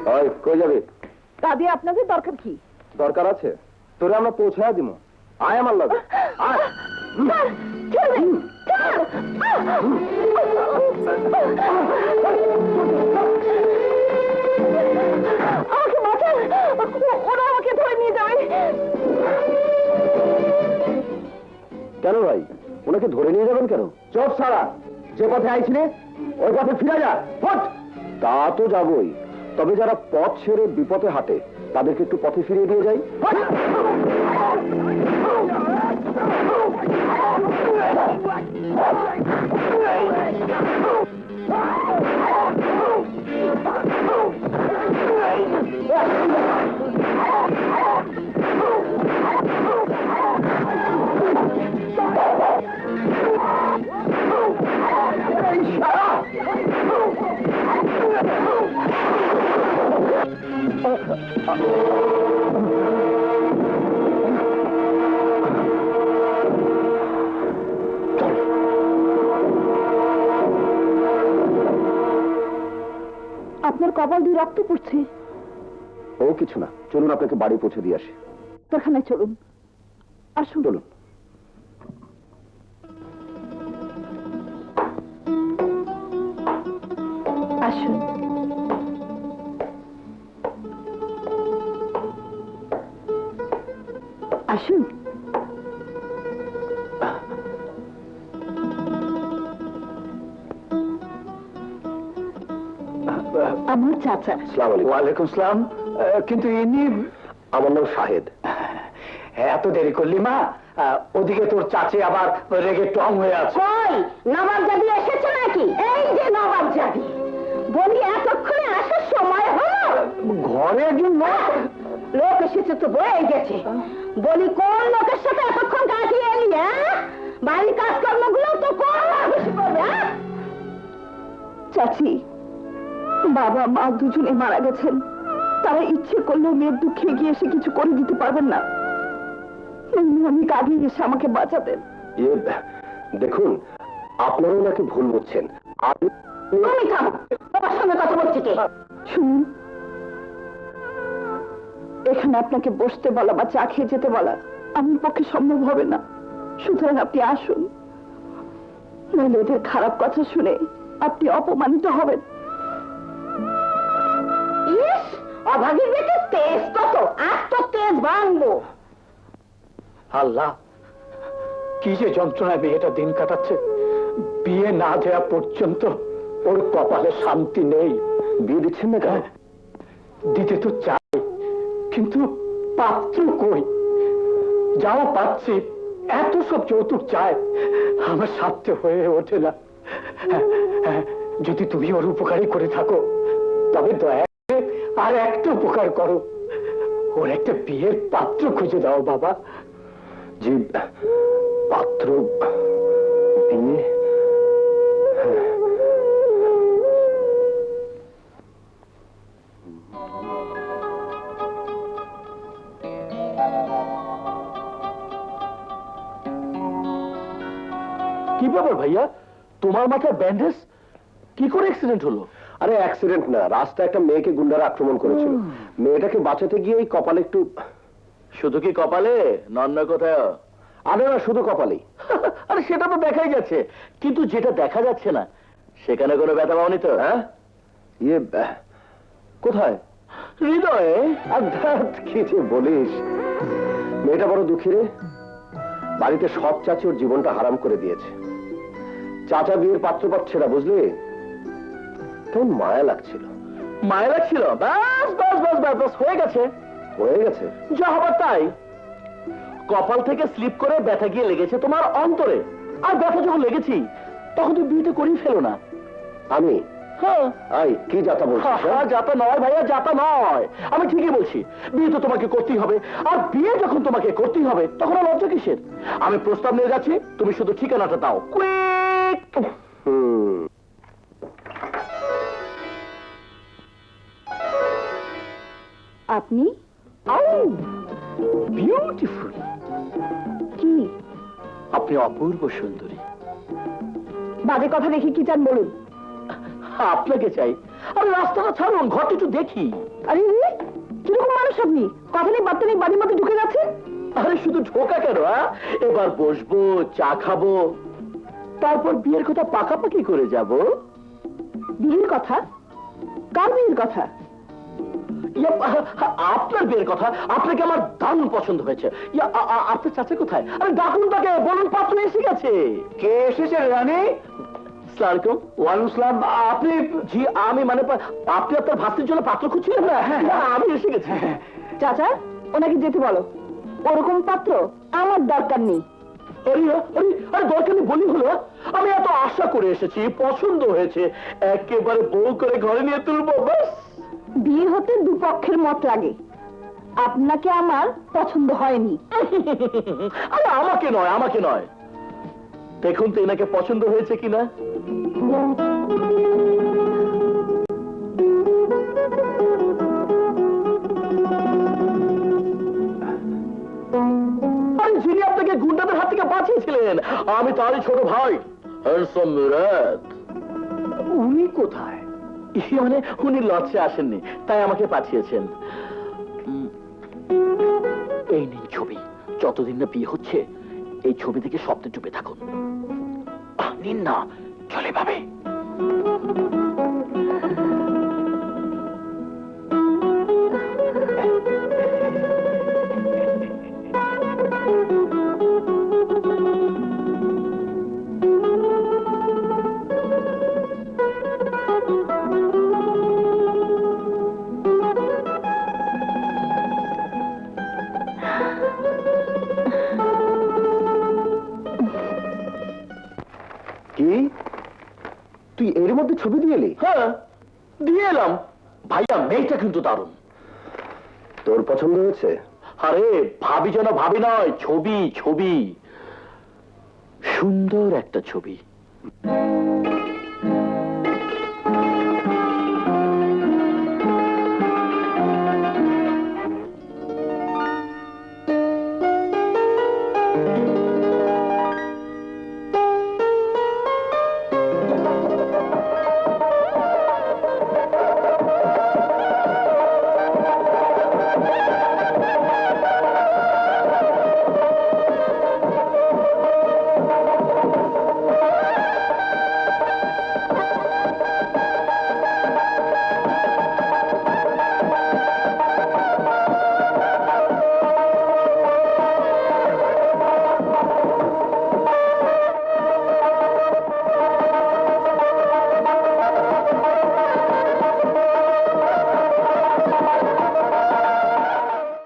ওই কই যাবে? দাদি আপনাদের দরকার কি? দরকার আছে, তোরে আমরা পৌঁছায় দিব। আয় আমার লগে আয়। আমাকে বাঁচান, ওরা আমাকে ধরে নিয়ে যাবে। কেন ভাই, ওনাকে ধরে নিয়ে যাবেন কেন? চোখ সারা, যে পথে আইছিলে ওই পথে ফিরে যা। তা তো যাবই, তবে যারা পথ ছেড়ে বিপথে হাঁটে তাদেরকে একটু পথে ফিরিয়ে দিয়ে যাই। আপনার কপাল দিয়ে রক্ত পড়ছে। ও কিছু না, চলুন আপনাকে বাড়ি পৌঁছে দিয়ে আসি। ডাক্তারখানায় চলুন। আসুন। চলুন। আসুন। আসুন। আমার চাচা। আসসালামু আলাইকুম। ওয়ালাইকুম সালাম। কিন্তু ইনি? আমার নাম শাহেদ। এত দেরি করলি মা? ওদিকে তোর চাচি আবার রেগে টং হয়ে আছে। কই নবাব জাদি এসেছে নাকি? এই যে নবাব জাদি, বলি এতক্ষণে আসার সময় হলো? ঘরে একজন লোক এসেছে তো বয়ে গেছে। বলি কোন লোকের সাথে এতক্ষণ কাটিয়ে এলি? বাড়ির কাজকর্মগুলো তো কোন বেশি করবে? চাচি, বাবা মা দুজনে মারা গেছেন। তারা ইচ্ছে করলেও মেয়ের দুঃখে গিয়ে এসে কিছু করে দিতে পারবেন না। আমি আগে এসে আমাকে বাঁচাতেন। দেখুন, আপনারা ওনাকে ভুল বুঝছেন। তুমি থামো, তোমার সঙ্গে কথা বলছি কে? শুনুন, এখানে আপনাকে বসতে বলা বা চা খেয়ে যেতে বলা আমার পক্ষে সম্ভব হবে না। সুতরাং আপনি আসুন, নইলে এদের খারাপ কথা শুনে আপনি অপমানিত হবেন। ইস, অভাগীর বেটে তেজ কত! আজ তো তেজ ভাঙবো। আল্লাহ, কি যে যন্ত্রণায় মেয়েটা দিন কাটাচ্ছে। বিয়ে না দেওয়া পর্যন্ত ওর কপালে শান্তি নেই। বিয়ে দিচ্ছেন না কেন? দিতে তো চাই, কিন্তু পাত্র কই? যাও পাচ্ছি, এত সব যৌতুক চায়, আমার সাথে হয়ে ওঠে না। যদি তুমি ওর উপকারই করে থাকো, তবে দয়া করে আর একটা উপকার করো, ওর একটা বিয়ের পাত্র খুঁজে দাও বাবা। জি, পাত্র বিয়ে? কি ব্যাপার ভাইয়া, তোমার মাথায় ব্যান্ডেজ? কি করে অ্যাক্সিডেন্ট হলো? আরে অ্যাক্সিডেন্ট না, রাস্তায় একটা মেয়েকে গুন্ডারা আক্রমণ করেছিল। মেয়েটাকে বাঁচাতে গিয়ে এই কপালে একটু। শুধু কি কপালে, নন্য কোথায়? আরে না, শুধু কপালেই। আরে সেটা তো দেখাই যাচ্ছে, কিন্তু যেটা দেখা যাচ্ছে না সেখানে কোনো ব্যথা পাওনি তো? হ্যাঁ, ইয়ে কোথায়? হৃদয়ে। কি যে বলিস, মেয়েটা বড় দুঃখী রে। বাড়িতে সব চাচি ওর জীবনটা হারাম করে দিয়েছে। চাচা বিয়ের পাত্র পাচ্ছে না, বুঝলি? কেমন মায়া লাগছিল। মায়া লাগছিল? বাস বাস বাস বাস বাস, হয়ে গেছে, হয়ে গেছে। যা হবার তাই। কপাল থেকে স্লিপ করে ব্যথা গিয়ে লেগেছে তোমার অন্তরে, আর ব্যথা যখন লেগেছি তখন তুমি বিয়েটা করেই ফেলো না। আমি? হ্যাঁ। আই কি যাতা বলছিস? যাতা নয় ভাইয়া, যাতা নয়। আমি ঠিকই বলছি, বিয়ে তো তোমাকে করতেই হবে, আর বিয়ে যখন তোমাকে করতেই হবে তখন আর লজ্জা কিসের? আমি প্রস্তাব নিয়ে যাচ্ছি, তুমি শুধু ঠিকানাটা দাও। কুইক। আপনি? বিউটিফুল। কি? আপনি অপূর্ব সুন্দরী। বাজে কথা দেখি কি চান বলুন। আপনাকে চাই। আরে রাস্তাটা ছাড়ুন, ঘরটা একটু দেখি। আরে রে, কিরকম মানুষ আপনি? কথা নেই বার্তা নেই, বাড়ির মধ্যে ঢুকে যাচ্ছে। আরে শুধু ঢোকা কেন? এবার বসবো, চা খাবো, তারপর বিয়ের কথা পাকাপাকি করে যাব। বিয়ের কথা? কার বিয়ের কথা? আপনার বিয়ের কথা। আপনাকে আমার দারুণ পছন্দ হয়েছে। আপনার চাচা কোথায়? আরে ডাকুন তাকে, বলুন পাত্র এসে গেছে। কে এসেছে রানী? সালামালাইকুম। ওয়ালাইকুম আসসালাম। আপনি? জি আমি মানে আপনি আপনার ভাস্তির জন্য পাত্র খুঁজছিলেন না? না, আমি এসে গেছি। চাচা, ওনাকে যেতে বলো। ওরকম পাত্র আমার দরকার নেই। আরে আরে আরে দরকার নেই বলি হলো? আমি এত আশা করে এসেছি, পছন্দ হয়েছে, একেবারে বউ করে ঘরে নিয়ে তুলবো, ব্যাস। বিয়ে হতে দুপক্ষের মত লাগে। আপনাকে আমার পছন্দ হয়নি। আরে আমাকে নয়, আমাকে নয়, দেখুন তো এনাকে পছন্দ হয়েছে কিনা। আরে যিনি আপনাকে গুন্ডাদের হাত থেকে বাঁচিয়েছিলেন, আমি তারই ছোট ভাই হ্যান্ডসাম মুরাদ। উনি কোথায়? মানে উনি লজে আসেননি, তাই আমাকে পাঠিয়েছেন। এই নিন ছবি, যতদিন না বিয়ে হচ্ছে এই ছবি থেকে স্বপ্নে ডুবে থাকুন। নিন না, চলে ভাবে। কি তুই এর মধ্যে ছবি দিয়ে এলি? হ্যাঁ, দিয়ে এলাম। ভাইয়া মেয়েটা কিন্তু দারুণ। তোর পছন্দ হয়েছে? আরে ভাবি যেন ভাবি নয়, ছবি ছবি, সুন্দর একটা ছবি।